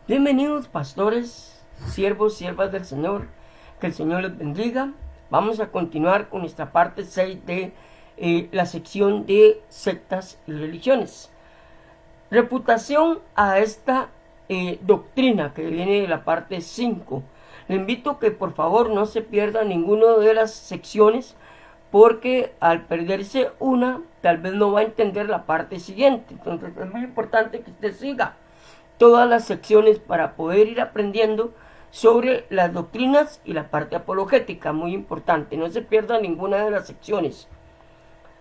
Bienvenidos pastores, siervos, siervas del Señor, que el Señor les bendiga. Vamos a continuar con esta parte 6 de la sección de sectas y religiones. Reputación a esta doctrina que viene de la parte 5. Le invito a que por favor no se pierda ninguna de las secciones, porque al perderse una, tal vez no va a entender la parte siguiente. Entonces es muy importante que usted siga todas las secciones para poder ir aprendiendo sobre las doctrinas y la parte apologética, muy importante. No se pierda ninguna de las secciones.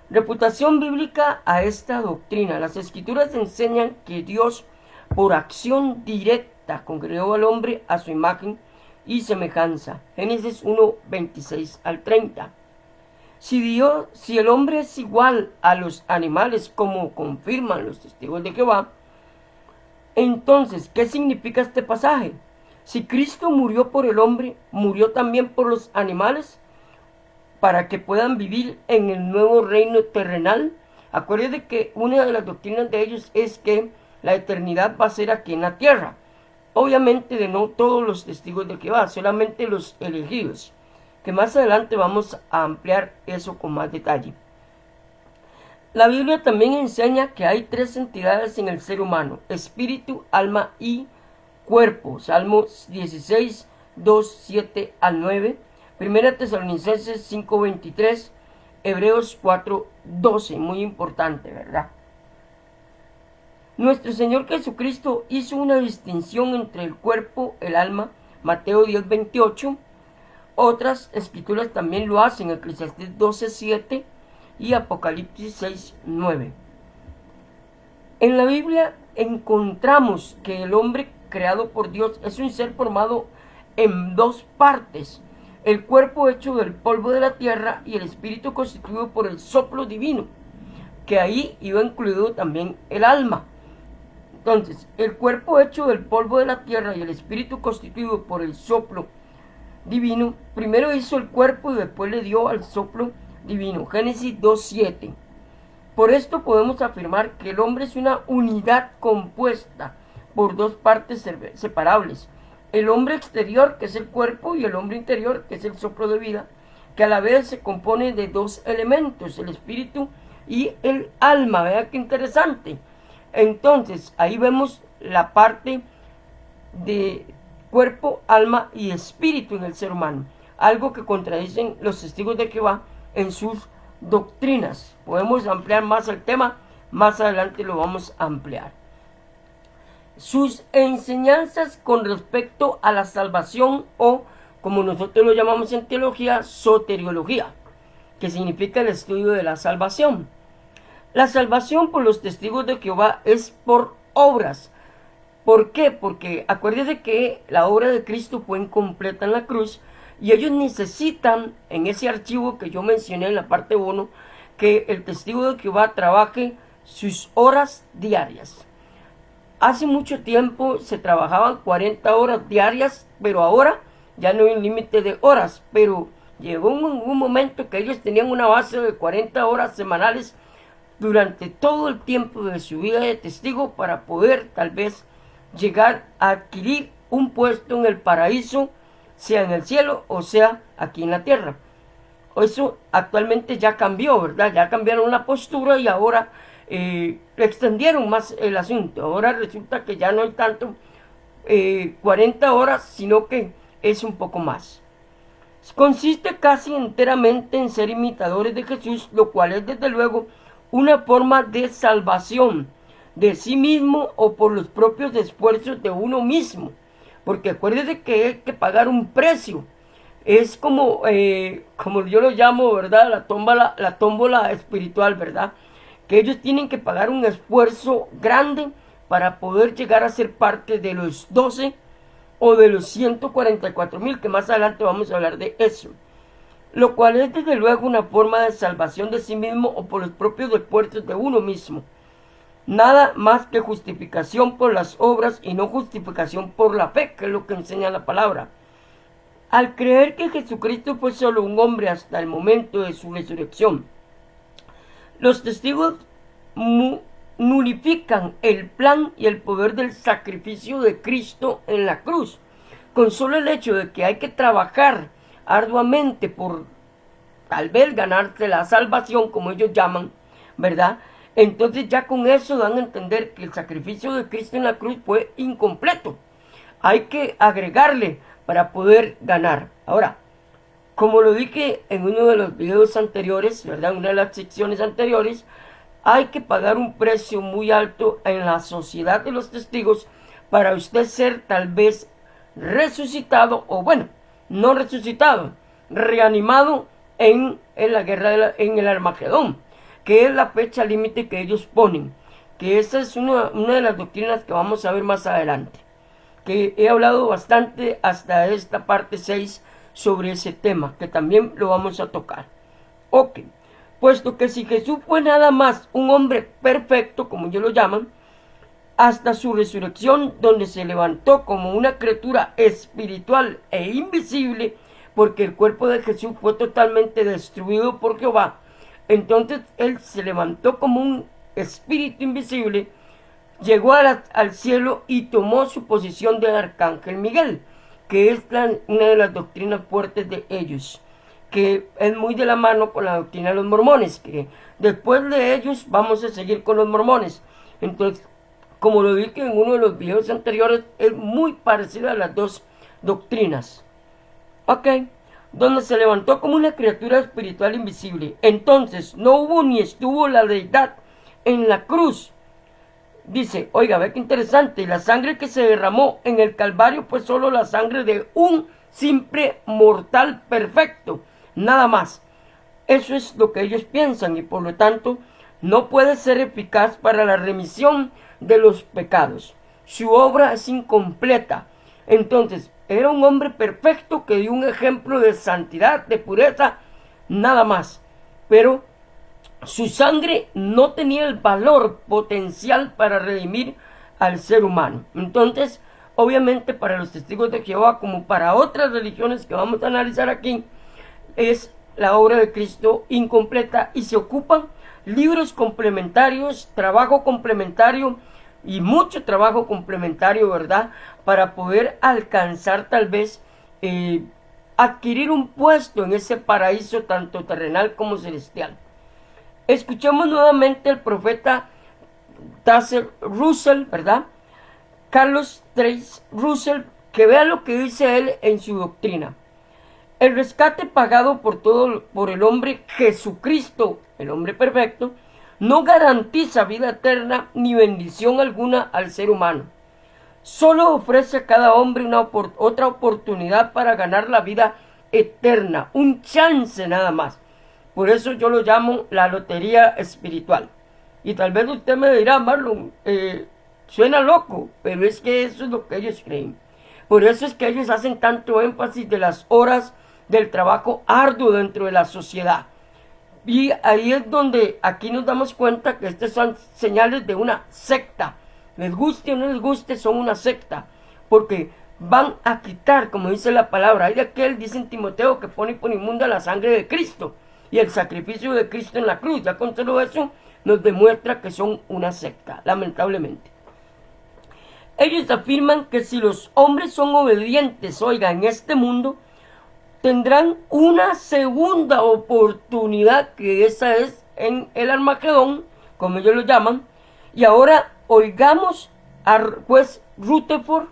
Reputación bíblica a esta doctrina. Las escrituras enseñan que Dios, por acción directa, creó al hombre a su imagen y semejanza. Génesis 1, 26 al 30. Si el hombre es igual a los animales, como confirman los testigos de Jehová, entonces, ¿qué significa este pasaje? Si Cristo murió por el hombre, murió también por los animales, para que puedan vivir en el nuevo reino terrenal. Acuérdense que una de las doctrinas de ellos es que la eternidad va a ser aquí en la tierra. Obviamente de no todos los testigos de Jehová, solamente los elegidos, que más adelante vamos a ampliar eso con más detalle. La Biblia también enseña que hay tres entidades en el ser humano: espíritu, alma y cuerpo. Salmos 16, 2, 7 al 9. Primera Tesalonicenses 5, 23. Hebreos 4, 12. Muy importante, ¿verdad? Nuestro Señor Jesucristo hizo una distinción entre el cuerpo, el alma. Mateo 10, 28. Otras escrituras también lo hacen. Eclesiastés 12, 7. Y Apocalipsis 6, 9. En la Biblia encontramos que el hombre creado por Dios es un ser formado en dos partes: el cuerpo hecho del polvo de la tierra y el espíritu constituido por el soplo divino, que ahí iba incluido también el alma. Entonces, el cuerpo hecho del polvo de la tierra y el espíritu constituido por el soplo divino, primero hizo el cuerpo y después le dio al soplo divino. Génesis 2:7. Por esto podemos afirmar que el hombre es una unidad compuesta por dos partes separables: el hombre exterior, que es el cuerpo, y el hombre interior, que es el soplo de vida, que a la vez se compone de dos elementos: el espíritu y el alma. Vean qué interesante. Entonces ahí vemos la parte de cuerpo, alma y espíritu en el ser humano, algo que contradicen los testigos de Jehová en sus doctrinas. Podemos ampliar más el tema, más adelante lo vamos a ampliar. Sus enseñanzas con respecto a la salvación, o como nosotros lo llamamos en teología, soteriología, que significa el estudio de la salvación. La salvación por los testigos de Jehová es por obras. ¿Por qué? Porque acuérdense que la obra de Cristo fue incompleta en la cruz, y ellos necesitan, en ese archivo que yo mencioné en la parte 1, que el testigo de Jehová trabaje sus horas diarias. Hace mucho tiempo se trabajaban 40 horas diarias, pero ahora ya no hay un límite de horas. Pero llegó un momento que ellos tenían una base de 40 horas semanales durante todo el tiempo de su vida de testigo, para poder tal vez llegar a adquirir un puesto en el paraíso, sea en el cielo o sea aquí en la tierra. Eso actualmente ya cambió, ¿verdad? Ya cambiaron la postura y ahora extendieron más el asunto. Ahora resulta que ya no hay tanto 40 horas, sino que es un poco más. Consiste casi enteramente en ser imitadores de Jesús, lo cual es desde luego una forma de salvación de sí mismo o por los propios esfuerzos de uno mismo. Porque acuérdese que hay que pagar un precio. Es como yo lo llamo, ¿verdad? La tómbola espiritual, ¿verdad? Que ellos tienen que pagar un esfuerzo grande para poder llegar a ser parte de los 12 o de los 144,000, que más adelante vamos a hablar de eso. Lo cual es desde luego una forma de salvación de sí mismo o por los propios esfuerzos de uno mismo. Nada más que justificación por las obras y no justificación por la fe, que es lo que enseña la palabra. Al creer que Jesucristo fue solo un hombre hasta el momento de su resurrección, los testigos nulifican el plan y el poder del sacrificio de Cristo en la cruz. Con solo el hecho de que hay que trabajar arduamente por tal vez ganarse la salvación, como ellos llaman, ¿verdad? Entonces ya con eso dan a entender que el sacrificio de Cristo en la cruz fue incompleto. Hay que agregarle para poder ganar. Ahora, como lo dije en uno de los videos anteriores, ¿verdad? En una de las secciones anteriores, hay que pagar un precio muy alto en la sociedad de los testigos para usted ser tal vez resucitado, o bueno, no resucitado, reanimado en la guerra en el Armagedón, que es la fecha límite que ellos ponen, que esa es una de las doctrinas que vamos a ver más adelante, que he hablado bastante hasta esta parte 6 sobre ese tema, que también lo vamos a tocar. Ok, puesto que si Jesús fue nada más un hombre perfecto, como ellos lo llaman, hasta su resurrección, donde se levantó como una criatura espiritual e invisible, porque el cuerpo de Jesús fue totalmente destruido por Jehová. Entonces él se levantó como un espíritu invisible, llegó al cielo y tomó su posición de arcángel Miguel, que es una de las doctrinas fuertes de ellos, que es muy de la mano con la doctrina de los mormones, que después de ellos vamos a seguir con los mormones. Entonces, como lo dije en uno de los videos anteriores, es muy parecida a las dos doctrinas. Ok, donde se levantó como una criatura espiritual invisible. Entonces, no hubo ni estuvo la deidad en la cruz. Dice, oiga, ve qué interesante, la sangre que se derramó en el Calvario fue solo la sangre de un simple mortal perfecto, nada más. Eso es lo que ellos piensan y por lo tanto no puede ser eficaz para la remisión de los pecados. Su obra es incompleta. Entonces, era un hombre perfecto que dio un ejemplo de santidad, de pureza, nada más. Pero su sangre no tenía el valor potencial para redimir al ser humano. Entonces, obviamente para los testigos de Jehová, como para otras religiones que vamos a analizar aquí, es la obra de Cristo incompleta y se ocupan libros complementarios, trabajo complementario y mucho trabajo complementario, ¿verdad? Para poder alcanzar tal vez adquirir un puesto en ese paraíso tanto terrenal como celestial. Escuchemos nuevamente al profeta Taser Russell, ¿verdad? Carlos Trace Russell, que vea lo que dice él en su doctrina. El rescate pagado por el hombre Jesucristo, el hombre perfecto, no garantiza vida eterna ni bendición alguna al ser humano. Solo ofrece a cada hombre otra oportunidad para ganar la vida eterna, un chance nada más. Por eso yo lo llamo la lotería espiritual. Y tal vez usted me dirá, Marlon, suena loco, pero es que eso es lo que ellos creen. Por eso es que ellos hacen tanto énfasis de las horas del trabajo arduo dentro de la sociedad. Y ahí es donde aquí nos damos cuenta que estas son señales de una secta. Les guste o no les guste, son una secta. Porque van a quitar, como dice la palabra, hay de aquel, dice en Timoteo, que pone por inmunda la sangre de Cristo y el sacrificio de Cristo en la cruz. Ya con todo eso nos demuestra que son una secta, lamentablemente. Ellos afirman que si los hombres son obedientes, oiga, en este mundo, tendrán una segunda oportunidad, que esa es en el Armagedón, como ellos lo llaman. Y ahora oigamos al juez Rutherford.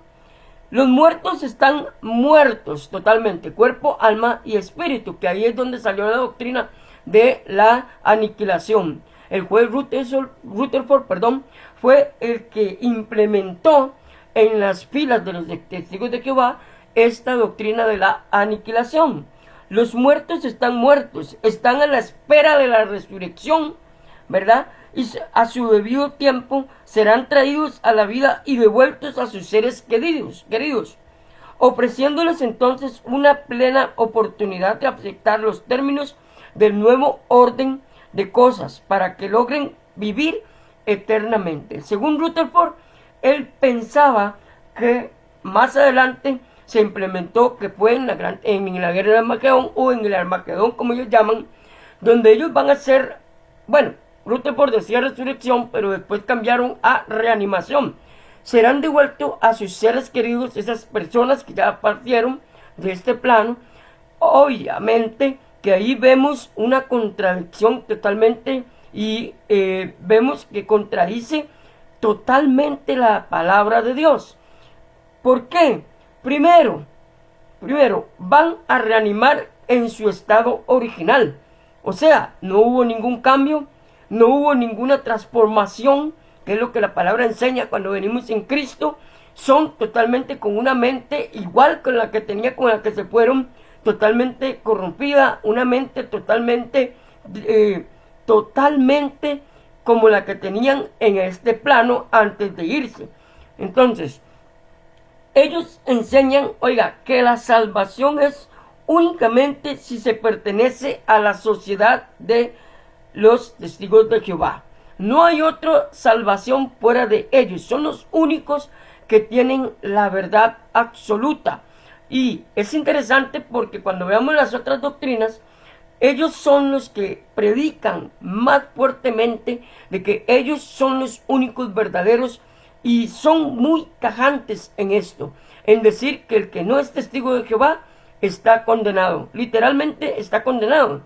Los muertos están muertos totalmente, cuerpo, alma y espíritu, que ahí es donde salió la doctrina de la aniquilación. El juez Rutherford, fue el que implementó en las filas de los testigos de Jehová esta doctrina de la aniquilación. Los muertos están muertos, están a la espera de la resurrección, ¿verdad? Y a su debido tiempo serán traídos a la vida y devueltos a sus seres queridos, ofreciéndoles entonces una plena oportunidad de aceptar los términos del nuevo orden de cosas para que logren vivir eternamente. Según Rutherford, él pensaba que más adelante se implementó, que fue en la guerra del Armagedón, o en el Armagedón como ellos llaman, donde ellos van a ser, bueno, Rutherford decía resurrección, pero después cambiaron a reanimación. Serán devueltos a sus seres queridos, esas personas que ya partieron de este plano. Obviamente que ahí vemos una contradicción totalmente y vemos que contradice totalmente la palabra de Dios. ¿Por qué? Primero, van a reanimar en su estado original. O sea, no hubo ningún cambio, no hubo ninguna transformación, que es lo que la palabra enseña cuando venimos en Cristo. Son totalmente con una mente igual con la que tenía, con la que se fueron, totalmente corrompida, una mente totalmente como la que tenían en este plano antes de irse. Entonces, ellos enseñan, oiga, que la salvación es únicamente si se pertenece a la sociedad de los testigos de Jehová. No hay otra salvación fuera de ellos. Son los únicos que tienen la verdad absoluta. Y es interesante porque cuando veamos las otras doctrinas, ellos son los que predican más fuertemente de que ellos son los únicos verdaderos y son muy tajantes en esto, en decir que el que no es testigo de Jehová está condenado, literalmente está condenado.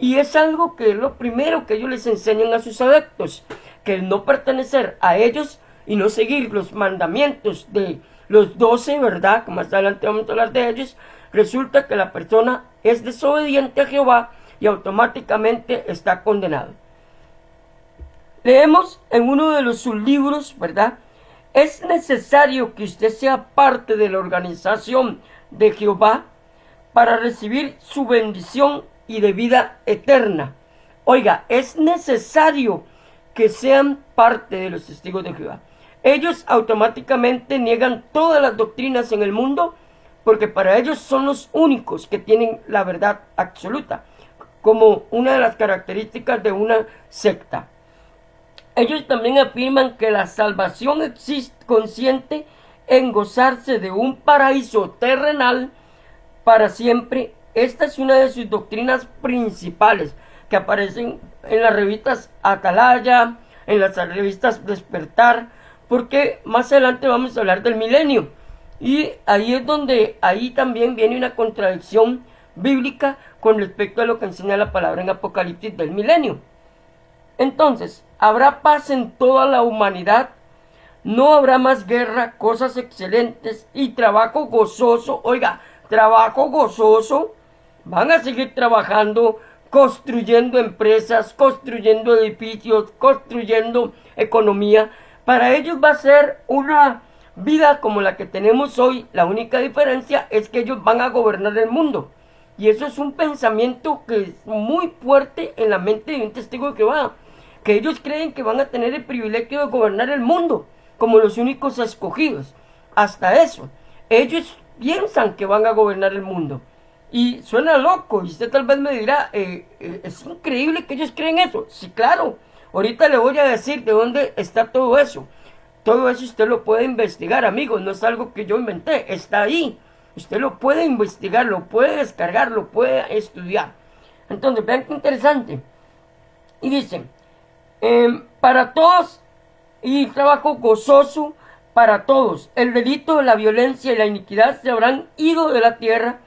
Y es algo que es lo primero que ellos les enseñan a sus adeptos, que el no pertenecer a ellos y no seguir los mandamientos de los 12, ¿verdad? Que más adelante vamos a hablar de ellos, resulta que la persona es desobediente a Jehová y automáticamente está condenado. Leemos en uno de sus libros, ¿verdad? Es necesario que usted sea parte de la organización de Jehová para recibir su bendición y de vida eterna. Oiga, es necesario que sean parte de los testigos de Jehová. Ellos automáticamente niegan todas las doctrinas en el mundo porque para ellos son los únicos que tienen la verdad absoluta, como una de las características de una secta. Ellos también afirman que la salvación consiste en gozarse de un paraíso terrenal para siempre. Esta es una de sus doctrinas principales que aparecen en las revistas Atalaya, en las revistas Despertar, porque más adelante vamos a hablar del milenio. Y ahí es donde ahí también viene una contradicción bíblica con respecto a lo que enseña la palabra en Apocalipsis del milenio. Entonces, habrá paz en toda la humanidad, no habrá más guerra, cosas excelentes y trabajo gozoso. Oiga, trabajo gozoso. Van a seguir trabajando, construyendo empresas, construyendo edificios, construyendo economía. Para ellos va a ser una vida como la que tenemos hoy. La única diferencia es que ellos van a gobernar el mundo. Y eso es un pensamiento que es muy fuerte en la mente de un testigo de Jehová, que ellos creen que van a tener el privilegio de gobernar el mundo como los únicos escogidos. Hasta eso, ellos piensan que van a gobernar el mundo. Y suena loco, y usted tal vez me dirá, es increíble que ellos creen eso. Sí, claro, ahorita le voy a decir de dónde está todo eso. Todo eso usted lo puede investigar, amigos, no es algo que yo inventé, está ahí. Usted lo puede investigar, lo puede descargar, lo puede estudiar. Entonces, vean qué interesante. Y dicen, para todos, y trabajo gozoso para todos. El delito, la violencia y la iniquidad se habrán ido de la tierra.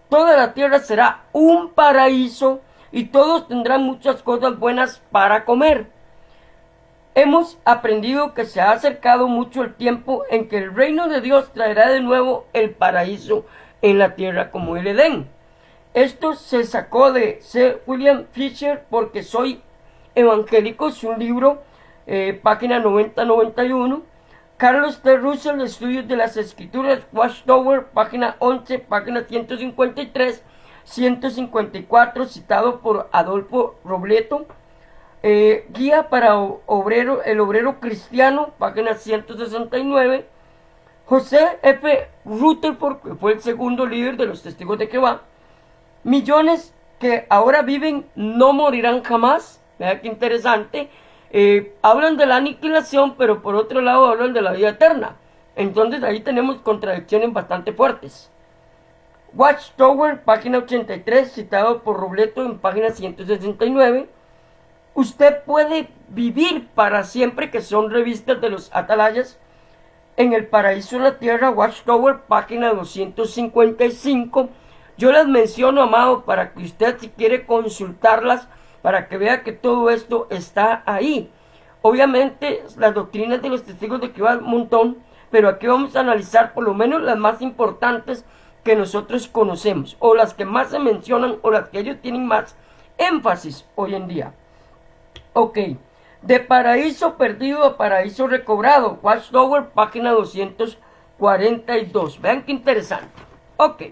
Toda la tierra será un paraíso y todos tendrán muchas cosas buenas para comer. Hemos aprendido que se ha acercado mucho el tiempo en que el reino de Dios traerá de nuevo el paraíso en la tierra como el Edén. Esto se sacó de C. William Fisher, porque soy evangélico, es un libro, página 90-91. Carlos T. Russell, Estudios de las Escrituras, Watchtower, página 11, página 153, 154, citado por Adolfo Robleto. Guía para el obrero cristiano, página 169. José F. Rutherford, que fue el segundo líder de los Testigos de Jehová. Millones que ahora viven no morirán jamás. Vean qué interesante. Hablan de la aniquilación, pero por otro lado hablan de la vida eterna. Entonces ahí tenemos contradicciones bastante fuertes. Watchtower, página 83, citado por Robleto en página 169. Usted puede vivir para siempre, que son revistas de los atalayas, en el paraíso en la tierra, Watchtower, página 255. Yo las menciono, amado, para que usted, si quiere consultarlas, para que vea que todo esto está ahí. Obviamente, las doctrinas de los testigos de Jehová, un montón, pero aquí vamos a analizar por lo menos las más importantes que nosotros conocemos, o las que más se mencionan, o las que ellos tienen más énfasis hoy en día. Ok, de paraíso perdido a paraíso recobrado, Watchtower, página 242. Vean qué interesante. Ok,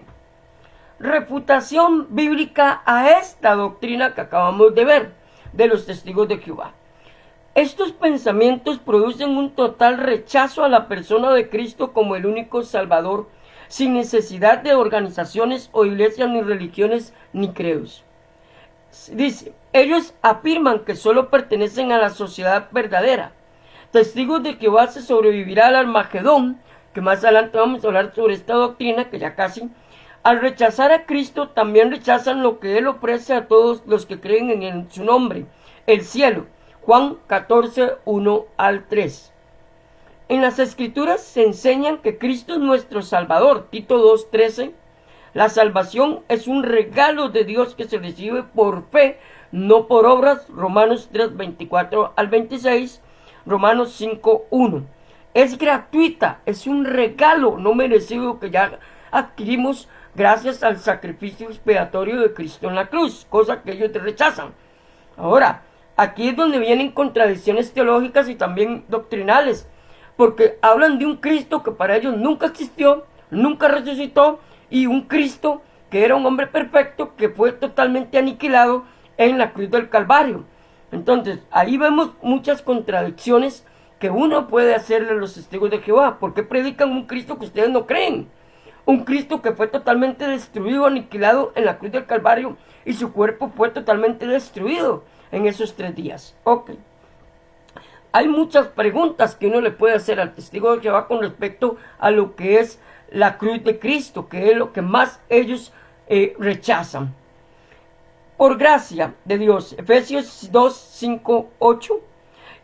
refutación bíblica a esta doctrina que acabamos de ver de los testigos de Jehová. Estos pensamientos producen un total rechazo a la persona de Cristo como el único Salvador, sin necesidad de organizaciones o iglesias, ni religiones, ni credos. Dice, ellos afirman que solo pertenecen a la sociedad verdadera. Testigos de Jehová se sobrevivirá al Armagedón, que más adelante vamos a hablar sobre esta doctrina, que ya casi. Al rechazar a Cristo, también rechazan lo que Él ofrece a todos los que creen en su nombre, el cielo. Juan 14, 1 al 3. En las Escrituras se enseñan que Cristo es nuestro Salvador, Tito 2, 13. La salvación es un regalo de Dios que se recibe por fe, no por obras, Romanos 3, 24 al 26, Romanos 5, 1. Es gratuita, es un regalo no merecido que ya adquirimos gracias al sacrificio expiatorio de Cristo en la cruz, cosa que ellos rechazan. Ahora, aquí es donde vienen contradicciones teológicas y también doctrinales, porque hablan de un Cristo que para ellos nunca existió, nunca resucitó, y un Cristo que era un hombre perfecto que fue totalmente aniquilado en la cruz del Calvario. Entonces, ahí vemos muchas contradicciones que uno puede hacerle a los testigos de Jehová, porque predican un Cristo que ustedes no creen. Un Cristo que fue totalmente destruido, aniquilado en la cruz del Calvario, y su cuerpo fue totalmente destruido en esos 3 días. Ok. Hay muchas preguntas que uno le puede hacer al testigo de Jehová con respecto a lo que es la cruz de Cristo, que es lo que más ellos rechazan. Por gracia de Dios, Efesios 2, 5, 8,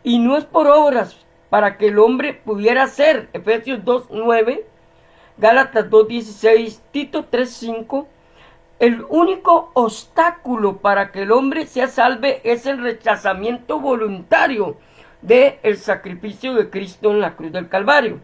y no es por obras para que el hombre pudiera ser, Efesios 2, 9, Gálatas 2, 16, Tito 3, 5, el único obstáculo para que el hombre sea salve es el rechazamiento voluntario del sacrificio de Cristo en la cruz del Calvario,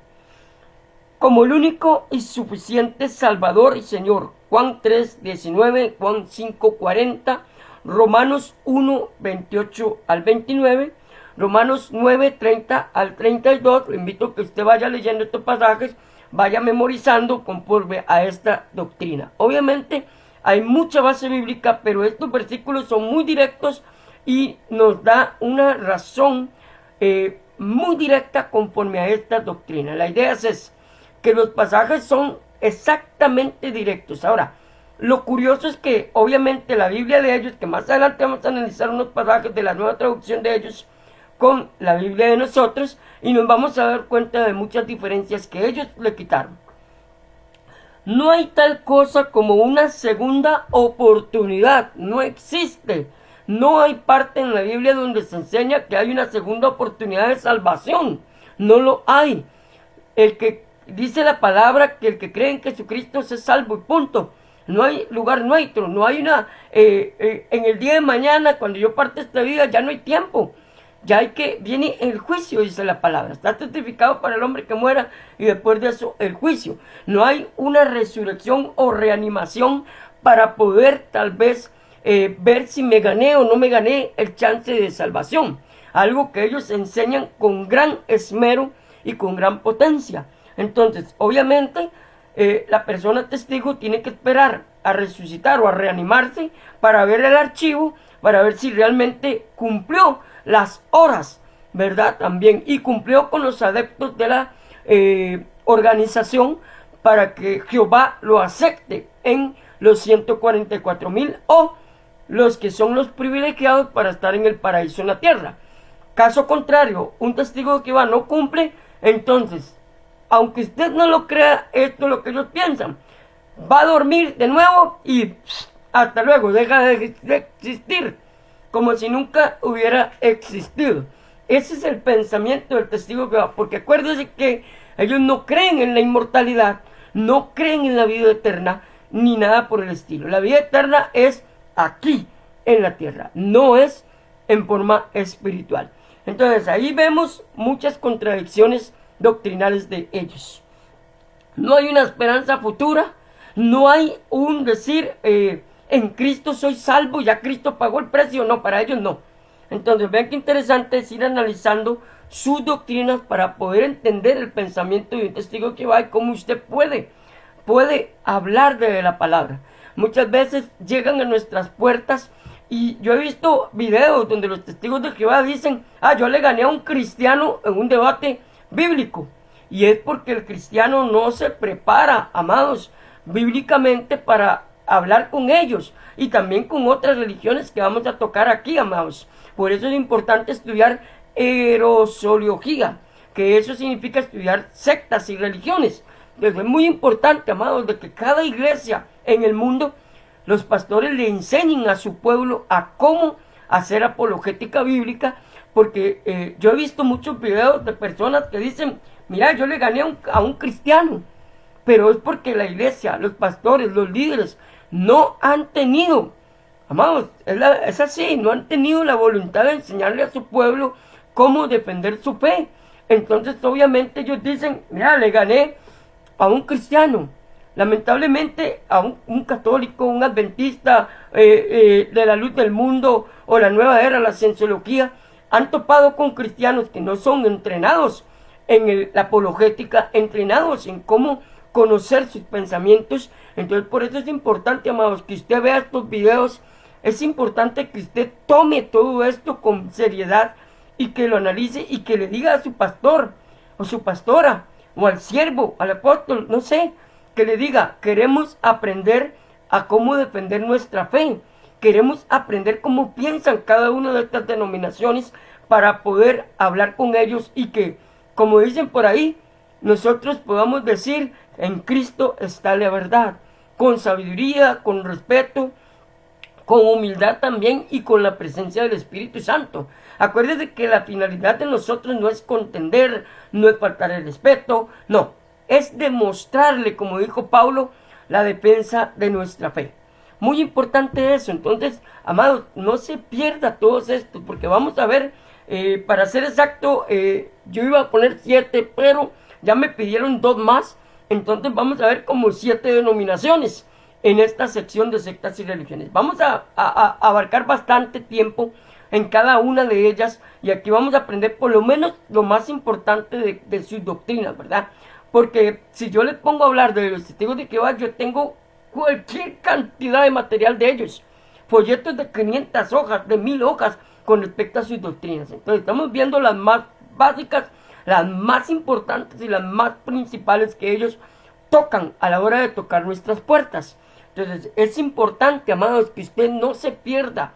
como el único y suficiente Salvador y Señor. Juan 3, 19, Juan 5, 40, Romanos 1, 28 al 29, Romanos 9, 30 al 32. Lo invito a que usted vaya leyendo estos pasajes, vaya memorizando conforme a esta doctrina. Obviamente hay mucha base bíblica, pero estos versículos son muy directos y nos da una razón muy directa conforme a esta doctrina. La idea es que los pasajes son exactamente directos. Ahora, lo curioso es que obviamente la Biblia de ellos, que más adelante vamos a analizar unos pasajes de la nueva traducción de ellos con la Biblia de nosotros, y nos vamos a dar cuenta de muchas diferencias que ellos le quitaron. No hay tal cosa como una segunda oportunidad, no existe. No hay parte en la Biblia donde se enseña que hay una segunda oportunidad de salvación. No lo hay. El que dice la palabra que el que cree en Jesucristo es salvo y punto. No hay lugar nuestro, no hay una en el día de mañana, cuando yo parte esta vida, ya no hay tiempo. Ya viene el juicio, dice la palabra. Está testificado para el hombre que muera, y después de eso el juicio. No hay una resurrección o reanimación para poder tal vez ver si me gané o no me gané el chance de salvación. Algo que ellos enseñan con gran esmero y con gran potencia. Entonces, obviamente, la persona testigo tiene que esperar a resucitar o a reanimarse para ver el archivo, para ver si realmente cumplió las horas, ¿verdad? También, y cumplió con los adeptos de la organización para que Jehová lo acepte en los 144,000 o los que son los privilegiados para estar en el paraíso en la tierra. Caso contrario, un testigo de Jehová no cumple, entonces, aunque usted no lo crea, esto es lo que ellos piensan. Va a dormir de nuevo y hasta luego, deja de existir. como si nunca hubiera existido. Ese es el pensamiento del testigo de Jehová, porque acuérdense que ellos no creen en la inmortalidad, no creen en la vida eterna, ni nada por el estilo. La vida eterna es aquí, en la tierra, no es en forma espiritual. Entonces ahí vemos muchas contradicciones doctrinales de ellos. No hay una esperanza futura, no hay un decir, en Cristo soy salvo, ya Cristo pagó el precio. No, para ellos no. Entonces vean qué interesante es ir analizando sus doctrinas para poder entender el pensamiento de un testigo de Jehová y cómo usted puede hablar de la palabra. Muchas veces llegan a nuestras puertas y yo he visto videos donde los testigos de Jehová dicen, yo le gané a un cristiano en un debate bíblico. Y es porque el cristiano no se prepara, amados, bíblicamente para hablar con ellos y también con otras religiones que vamos a tocar aquí, amados. Por eso es importante estudiar erosoliología, que eso significa estudiar sectas y religiones. Entonces es muy importante, amados, de que cada iglesia en el mundo, los pastores le enseñen a su pueblo a cómo hacer apologética bíblica, porque yo he visto muchos videos de personas que dicen, mira, yo le gané a un cristiano, pero es porque la iglesia, los pastores, los líderes no han tenido, amados, es así, no han tenido la voluntad de enseñarle a su pueblo cómo defender su fe. Entonces obviamente ellos dicen, mira, le gané a un cristiano. Lamentablemente a un católico, un adventista de la luz del mundo o la nueva era, la cienciología, han topado con cristianos que no son entrenados en la apologética, entrenados en cómo conocer sus pensamientos. Entonces por eso es importante, amados, que usted vea estos videos. Es importante que usted tome todo esto con seriedad y que lo analice y que le diga a su pastor o su pastora o al siervo, al apóstol, no sé, que le diga, queremos aprender a cómo defender nuestra fe, queremos aprender cómo piensan cada una de estas denominaciones para poder hablar con ellos y que, como dicen por ahí, nosotros podamos decir, en Cristo está la verdad, con sabiduría, con respeto, con humildad también y con la presencia del Espíritu Santo. Acuérdense que la finalidad de nosotros no es contender, no es faltar el respeto, no, es demostrarle, como dijo Pablo, la defensa de nuestra fe. Muy importante eso. Entonces, amados, no se pierda todos estos, porque vamos a ver, para ser exacto, yo iba a poner 7, pero ya me pidieron 2 más, entonces vamos a ver como 7 denominaciones en esta sección de sectas y religiones. Vamos a abarcar bastante tiempo en cada una de ellas y aquí vamos a aprender por lo menos lo más importante de sus doctrinas, ¿verdad? Porque si yo les pongo a hablar de los testigos de Jehová, yo tengo cualquier cantidad de material de ellos, folletos de 500 hojas, de 1000 hojas con respecto a sus doctrinas. Entonces estamos viendo las más básicas, las más importantes y las más principales que ellos tocan a la hora de tocar nuestras puertas. Entonces es importante, amados, que usted no se pierda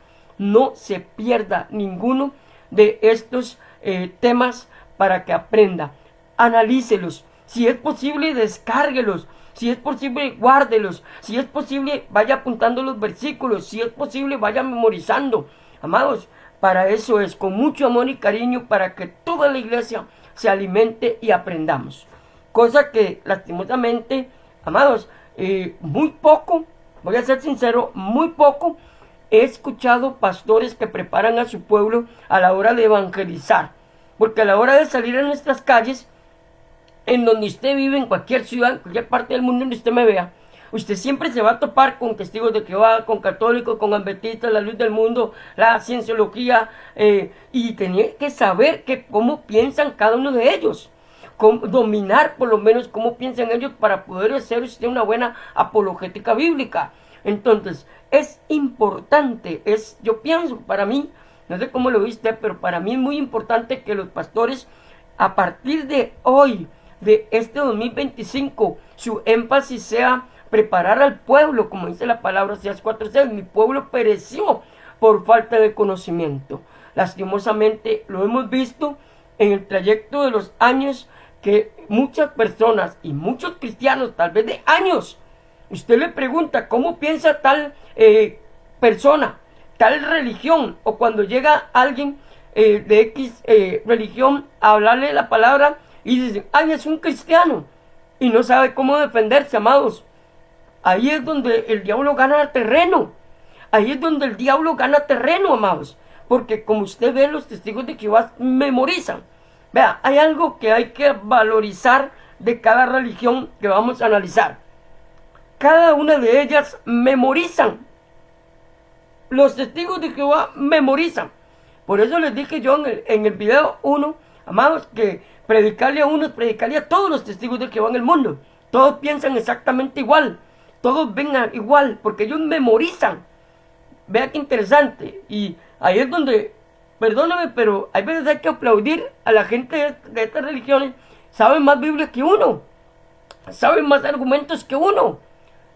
ninguno de estos temas para que aprenda. Analícelos, si es posible descárguelos, si es posible guárdelos, si es posible vaya apuntando los versículos, si es posible vaya memorizando. Amados, para eso es, con mucho amor y cariño, para que toda la iglesia se alimente y aprendamos. Cosa que lastimosamente, amados, muy poco, voy a ser sincero, muy poco he escuchado pastores que preparan a su pueblo a la hora de evangelizar. Porque a la hora de salir a nuestras calles, en donde usted vive, en cualquier ciudad, en cualquier parte del mundo donde usted me vea, usted siempre se va a topar con testigos de Jehová, con católicos, con adventistas, la luz del mundo, la cienciología, y tenía que saber cómo piensan cada uno de ellos, cómo dominar por lo menos cómo piensan ellos para poder hacer usted una buena apologética bíblica. Entonces es importante, yo pienso, para mí, no sé cómo lo viste, pero para mí es muy importante que los pastores a partir de hoy, de este 2025, su énfasis sea preparar al pueblo, como dice la palabra Oseas 4:6, mi pueblo pereció por falta de conocimiento. Lastimosamente lo hemos visto en el trayecto de los años, que muchas personas y muchos cristianos, tal vez de años, usted le pregunta cómo piensa tal persona, tal religión, o cuando llega alguien de X religión a hablarle la palabra y dicen, ay, es un cristiano, y no sabe cómo defenderse, amados. Ahí es donde el diablo gana terreno. Ahí es donde el diablo gana terreno, amados. Porque como usted ve, los testigos de Jehová memorizan. Vea, hay algo que hay que valorizar de cada religión que vamos a analizar. Cada una de ellas memorizan. Los testigos de Jehová memorizan. Por eso les dije yo en el video 1, amados, que predicarle a uno es predicarle a todos los testigos de Jehová en el mundo. Todos piensan exactamente igual. Todos ven igual, porque ellos memorizan. Vea qué interesante. Y ahí es donde, perdóname, pero hay veces hay que aplaudir a la gente de estas religiones. Saben más Biblia que uno. Saben más argumentos que uno.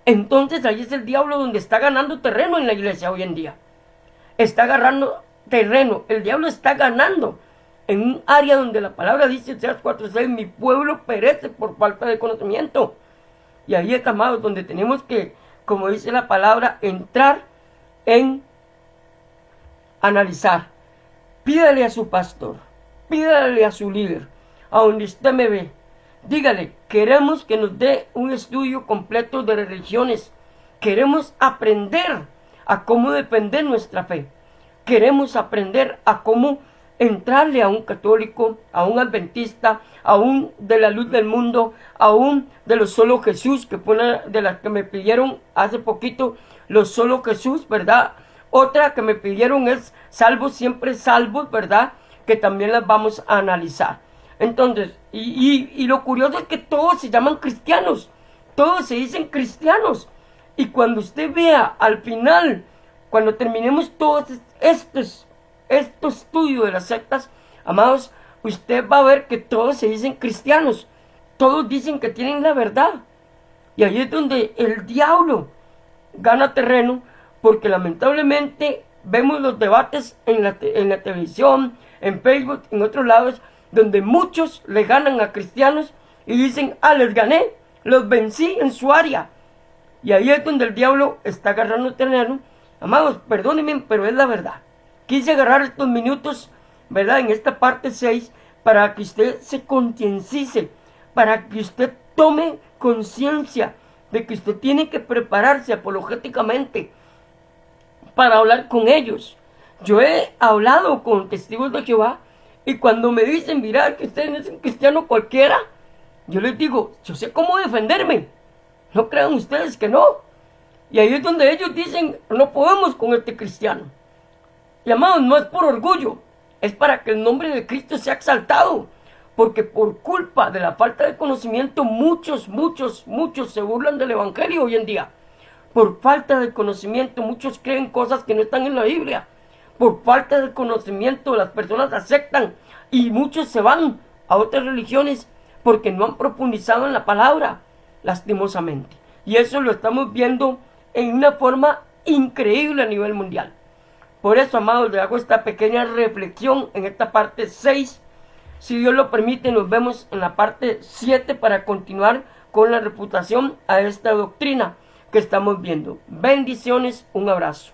Entonces ahí es el diablo donde está ganando terreno en la iglesia hoy en día. Está agarrando terreno. El diablo está ganando en un área donde la palabra dice, Oseas 4:6, mi pueblo perece por falta de conocimiento. Y ahí es, amados, donde tenemos que, como dice la palabra, entrar en analizar. Pídale a su pastor, pídale a su líder, a donde usted me ve. Dígale, queremos que nos dé un estudio completo de religiones. Queremos aprender a cómo defender nuestra fe. Queremos aprender a cómo entrarle a un católico, a un adventista, a un de la luz del mundo, a un de los solo Jesús, que fue una de las que me pidieron hace poquito, los solo Jesús, ¿verdad? Otra que me pidieron es salvos siempre salvos, ¿verdad? Que también las vamos a analizar. Entonces, y lo curioso es que todos se llaman cristianos, todos se dicen cristianos. Y cuando usted vea al final, cuando terminemos todos estos estudios de las sectas, amados, usted va a ver que todos se dicen cristianos, todos dicen que tienen la verdad. Y ahí es donde el diablo gana terreno, porque lamentablemente vemos los debates en la televisión, en Facebook, en otros lados, donde muchos le ganan a cristianos y dicen, les gané, los vencí en su área. Y ahí es donde el diablo está agarrando terreno. Amados, perdónenme, pero es la verdad. Quise agarrar estos minutos, ¿verdad?, en esta parte 6, para que usted se conciencice, para que usted tome conciencia de que usted tiene que prepararse apologéticamente para hablar con ellos. Yo he hablado con testigos de Jehová, y cuando me dicen, mira, que usted es un cristiano cualquiera, yo les digo, yo sé cómo defenderme. No crean ustedes que no. Y ahí es donde ellos dicen, no podemos con este cristiano. Y amados, no es por orgullo, es para que el nombre de Cristo sea exaltado. Porque por culpa de la falta de conocimiento, muchos se burlan del evangelio hoy en día. Por falta de conocimiento, muchos creen cosas que no están en la Biblia. Por falta de conocimiento, las personas aceptan y muchos se van a otras religiones porque no han profundizado en la palabra, lastimosamente. Y eso lo estamos viendo en una forma increíble a nivel mundial. Por eso, amados, le hago esta pequeña reflexión en esta parte 6. Si Dios lo permite, nos vemos en la parte 7 para continuar con la refutación a esta doctrina que estamos viendo. Bendiciones, un abrazo.